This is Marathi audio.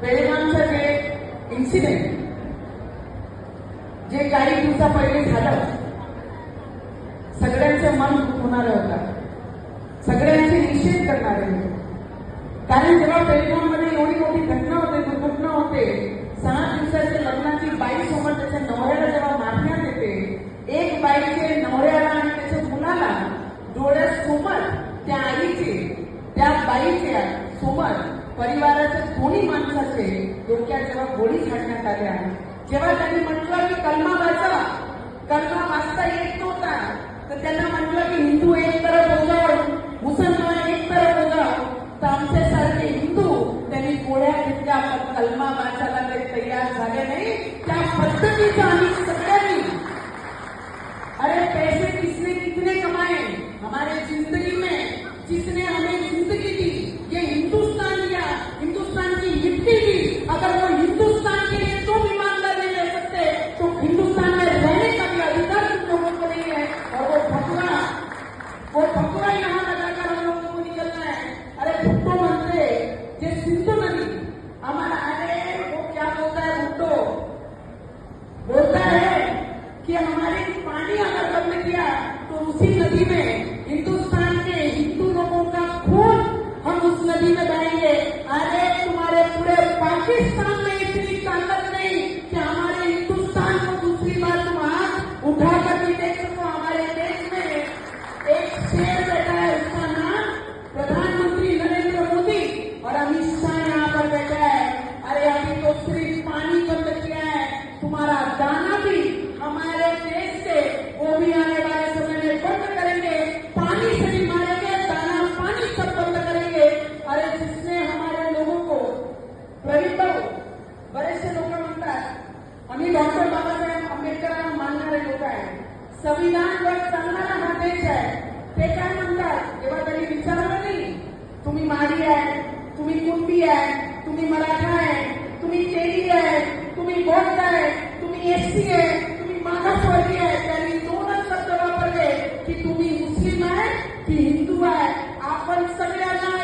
बेळगावचं जे इन्सिडेंट जे काही दिवसा पहिले झालं, सगळ्यांचं मन दुखवणारं होतं, सगळ्यांचे निषेध करणारे होते. कारण जेव्हा बेळगावमध्ये एवढी मोठी घटना होते, दुर्घटना होते, 6 दिवसाच्या लग्नाची बाईसोबत त्याच्या नवऱ्याला जेव्हा मारण्यात येते, एक बाईचे नवऱ्याला आणि त्याच्या मुलाला डोळ्यासमोर त्या आईचे, त्या बाईच्या सोबत परिवाराच्या दोन्ही माणसाचे डोक्यात जेव्हा गोळी झाडण्यात आल्या, जेव्हा त्यांनी म्हटलं की कलमा वाचा, कलमा वाचता येत नव्हता, तर त्यांना म्हटलं की हिंदू एक तरफ हो जाओ, मुसलमान एक तरफ हो जाओ, तर आमच्यासारखे हिंदू त्यांनी गोळ्या घेतल्या, पण कलमा वाचायला ते तयार झाले नाही. त्या पद्धतीचं आम्ही सगळ्यांनी, अरे पैसे किसने कितने कमाए हमारे जिंदगी में, जिसने हमें जिंदगी दी, ये हिंदुस्तान दिया, हिंदुस्तान की मिट्टी दी, अगर वो हिंदुस्तान के लिए तुम ईमानदार नहीं रह सकते तो हिंदुस्तान में रहने का भी अधिकार तुम लोगों को नहीं है. और वो फकवा यहाँ लगाकर हम लोगों को निकलना है. अरे भुट्टो मंत्री ये सिंधु नदी हमारा, अरे वो क्या बोलता है, भुट्टो बोलता है कि हमारे पानी अगर बंद किया तो उसी नदी में हिंदुस्तान के हिंदू लोगों का खून हम उस नदी में बहेंगे. अरे तुम्हारे पूरे पाकिस्तान में इतनी ताकत नहीं कि हमारे हिंदुस्तान को दूसरी बार तुम हाथ उठाकर भी देख सको. हमारे देश में एक शेर बैठा है, उसका नाम प्रधानमंत्री नरेंद्र मोदी और अमित शाह यहाँ पर बैठा है. अरे अभी तो सिर्फ पानी बंद किया है, तुम्हारा दाना भी हमारे देश से वो भी आने वाले समय में बंद करेंगे. पानी से भी मारेंगे, दाना पानी सब बंद करेंगे. अरे जिसने हमारे लोगों को गरीबों, बरेचसे लोक म्हणतात आम्ही डॉक्टर बाबासाहेब आंबेडकरांना मानणारे लोक आहे, संविधानवर चालणारा हा देश आहे. ते काय म्हणतात, जेव्हा त्यांनी विचारलं नाही तुम्ही माडी आहे, तुम्ही कुणबी आहे, तुम्ही मराठा आहे, तुम्ही केडी आहे, तुम्ही बौद्ध आहे, तुम्ही एसटी आहे, तुम्ही मागासवर्गीय आहे, त्यांनी 2च शब्द वापरले की तुम्ही मुस्लिम आहे की हिंदू आहे. आपण सगळ्यांना